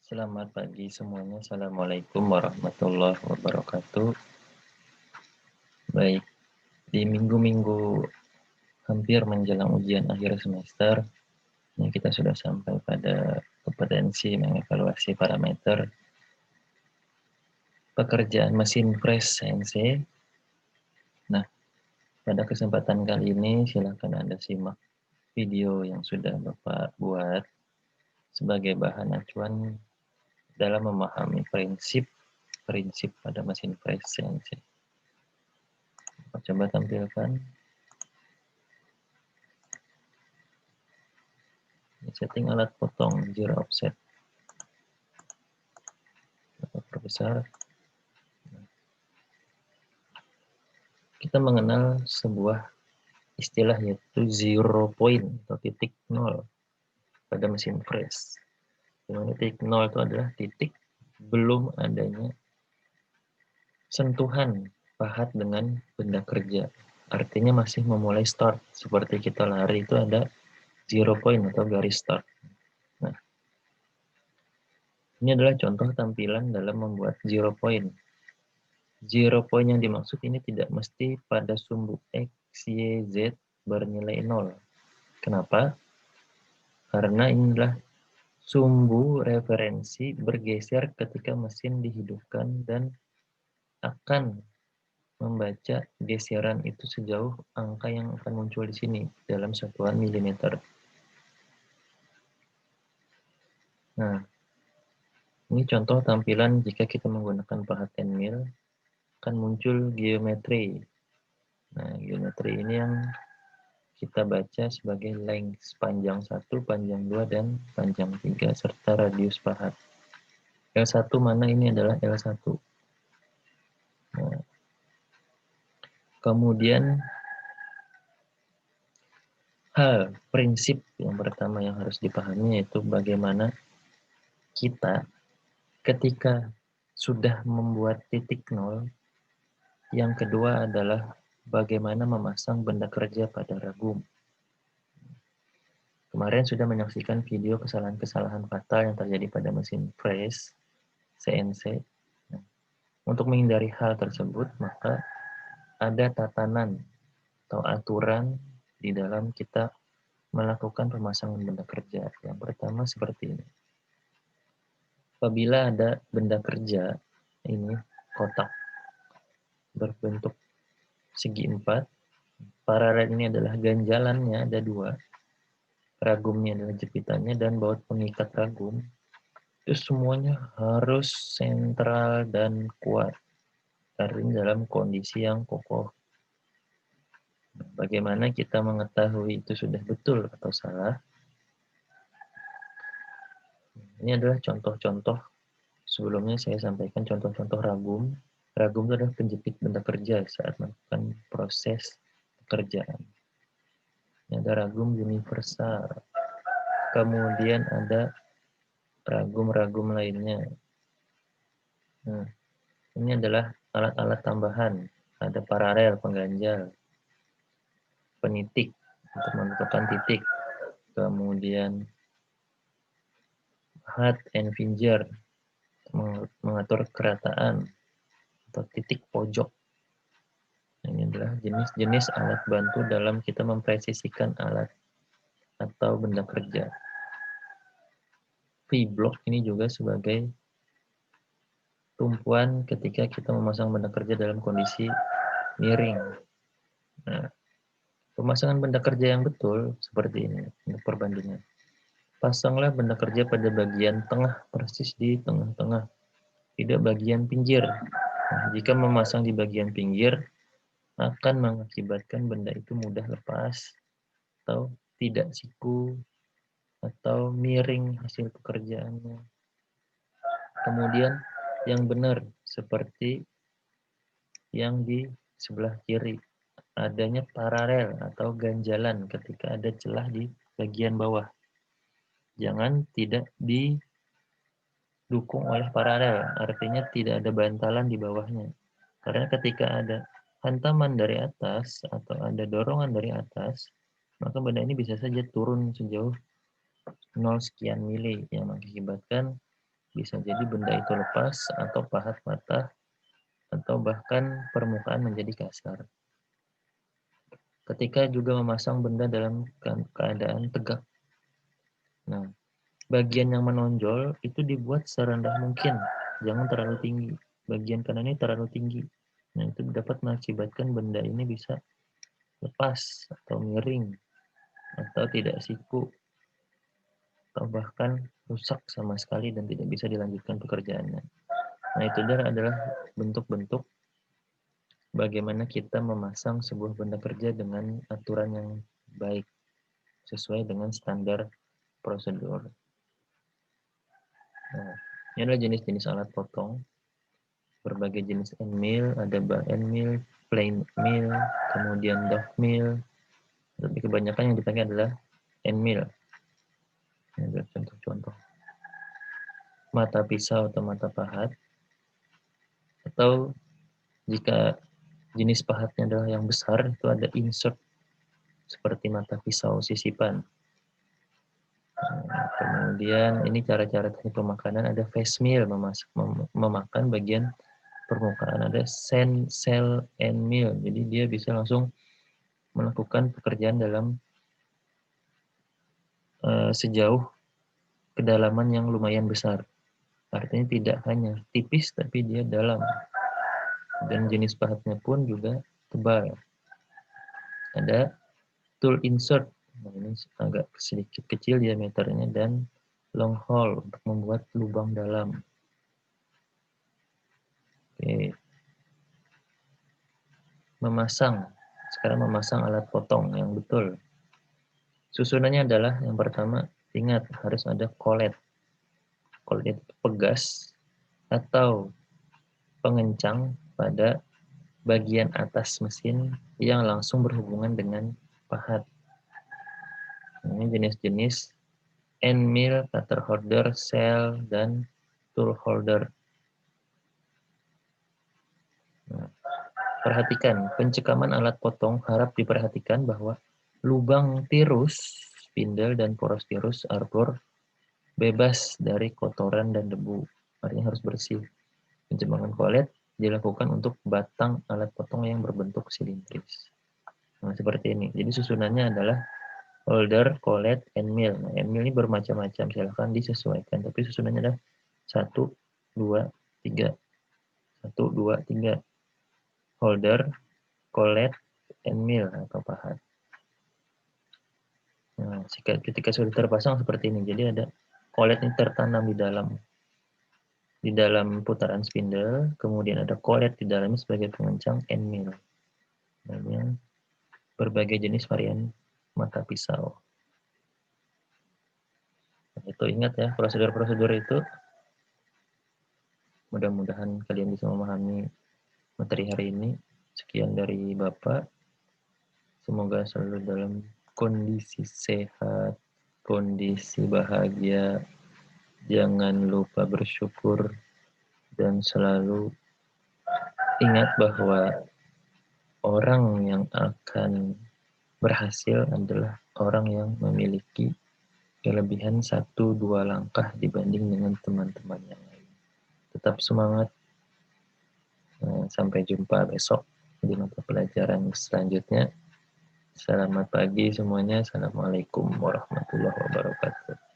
Selamat pagi semuanya. Assalamualaikum warahmatullahi wabarakatuh. Baik, di minggu-minggu hampir menjelang ujian akhir semester, ini kita sudah sampai pada kompetensi mengevaluasi parameter pekerjaan mesin fresh CNC. Nah, pada kesempatan kali ini silakan Anda simak video yang sudah Bapak buat sebagai bahan acuan dalam memahami prinsip pada mesin fresh CNC. Bapak coba tampilkan. Setting alat potong zero offset. Perbesar. Kita mengenal sebuah istilah yaitu zero point atau titik nol pada mesin fresh. Dimana titik nol itu adalah titik belum adanya sentuhan pahat dengan benda kerja. Artinya masih memulai start. Seperti kita lari itu ada zero point atau garis start. Nah, ini adalah contoh tampilan dalam membuat zero point. Zero point yang dimaksud ini tidak mesti pada sumbu X, Y, Z bernilai 0. Kenapa? Karena inilah sumbu referensi bergeser ketika mesin dihidupkan dan akan membaca geseran itu sejauh angka yang akan muncul di sini dalam satuan milimeter. Nah, ini contoh tampilan jika kita menggunakan pahat 10 mil akan muncul geometri. Nah, geometri ini yang kita baca sebagai length panjang 1, panjang 2, dan panjang 3, serta radius pahat. L1 mana ini adalah L1. Nah, kemudian prinsip yang pertama yang harus dipahami yaitu bagaimana kita ketika sudah membuat titik nol. Yang kedua adalah bagaimana memasang benda kerja pada ragum. Kemarin sudah menyaksikan video kesalahan-kesalahan fatal yang terjadi pada mesin fresh CNC. Nah, untuk menghindari hal tersebut, maka ada tatanan atau aturan di dalam kita melakukan pemasangan benda kerja. Yang pertama seperti ini. Apabila ada benda kerja, ini kotak berbentuk segi 4, paralel ini adalah ganjalannya ada 2, ragumnya adalah jepitannya, dan baut pengikat ragum, itu semuanya harus sentral dan kuat, artinya dalam kondisi yang kokoh. Bagaimana kita mengetahui itu sudah betul atau salah? Ini adalah contoh-contoh. Sebelumnya saya sampaikan contoh-contoh ragum. Ragum itu adalah penjepit benda kerja saat melakukan proses pekerjaan. Ini ada ragum universal. Kemudian ada ragum-ragum lainnya. Nah, ini adalah alat-alat tambahan. Ada paralel, pengganjal, penitik untuk menentukan titik. Kemudian hat and finger mengatur kerataan atau titik pojok. Ini adalah jenis-jenis alat bantu dalam kita mempresisikan alat atau benda kerja. V-block ini juga sebagai tumpuan ketika kita memasang benda kerja dalam kondisi miring. Nah, pemasangan benda kerja yang betul seperti ini untuk perbandingan. Pasanglah benda kerja pada bagian tengah, persis di tengah-tengah, tidak bagian pinggir. Nah, jika memasang di bagian pinggir, akan mengakibatkan benda itu mudah lepas, atau tidak siku, atau miring hasil pekerjaannya. Kemudian yang benar, seperti yang di sebelah kiri, adanya paralel atau ganjalan ketika ada celah di bagian bawah. Jangan tidak didukung oleh paralel, artinya tidak ada bantalan di bawahnya. Karena ketika ada hantaman dari atas atau ada dorongan dari atas, maka benda ini bisa saja turun sejauh 0 sekian mili yang mengakibatkan Bisa jadi benda itu lepas atau pahat patah atau bahkan permukaan menjadi kasar. Ketika juga memasang benda dalam keadaan tegak. Nah, bagian yang menonjol itu dibuat serendah mungkin, jangan terlalu tinggi. Bagian kanan ini terlalu tinggi. Nah, itu dapat mengakibatkan benda ini bisa lepas atau miring atau tidak siku atau bahkan rusak sama sekali dan tidak bisa dilanjutkan pekerjaannya. Nah, itu adalah bentuk-bentuk bagaimana kita memasang sebuah benda kerja dengan aturan yang baik sesuai dengan standar prosedur. Nah, ini adalah jenis-jenis alat potong. Berbagai jenis end mill, ada bar end mill, plain mill, kemudian dove mill. Tapi kebanyakan yang dipakai adalah end mill. Ini adalah contoh-contoh. Mata pisau atau mata pahat. Atau jika jenis pahatnya adalah yang besar, itu ada insert seperti mata pisau sisipan. Kemudian ini cara-cara teknik pemakanan, ada face mill, memakan bagian permukaan, ada cell and mill, jadi dia bisa langsung melakukan pekerjaan dalam sejauh kedalaman yang lumayan besar. Artinya tidak hanya tipis tapi dia dalam, dan jenis pahatnya pun juga tebal. Ada tool insert, nah ini agak sedikit kecil diameternya, dan long hole untuk membuat lubang dalam. Oke. Memasang. Sekarang memasang alat potong yang betul. Susunannya adalah yang pertama, ingat harus ada collet. Collet itu pegas atau pengencang pada bagian atas mesin yang langsung berhubungan dengan pahat. Ini jenis-jenis end mill, cutter holder, cell, dan tool holder. Nah, perhatikan, pencekaman alat potong harap diperhatikan bahwa lubang tirus, spindle, dan poros tirus arbor bebas dari kotoran dan debu. Artinya harus bersih. Pencemangan collet dilakukan untuk batang alat potong yang berbentuk silindris. Nah, seperti ini. Jadi susunannya adalah holder, collet, end mill. Nah, end mill ini bermacam-macam, silahkan disesuaikan. Tapi susunannya adalah 1, 2, 3. 1, 2, 3. Holder, collet, end mill atau pahat. Nah, ketika sudah terpasang seperti ini, jadi ada collet ini tertanam di dalam putaran spindle, kemudian ada collet di dalamnya sebagai pengencang end mill. Namanya berbagai jenis varian mata pisau. Nah, itu ingat ya, prosedur-prosedur itu. Mudah-mudahan kalian bisa memahami materi hari ini. Sekian dari Bapak. Semoga selalu dalam kondisi sehat, kondisi bahagia. Jangan lupa bersyukur dan selalu ingat bahwa orang yang akan berhasil adalah orang yang memiliki kelebihan 1-2 langkah dibanding dengan teman-teman yang lain. Tetap semangat. Sampai jumpa besok di mata pelajaran selanjutnya. Selamat pagi semuanya. Assalamualaikum warahmatullahi wabarakatuh.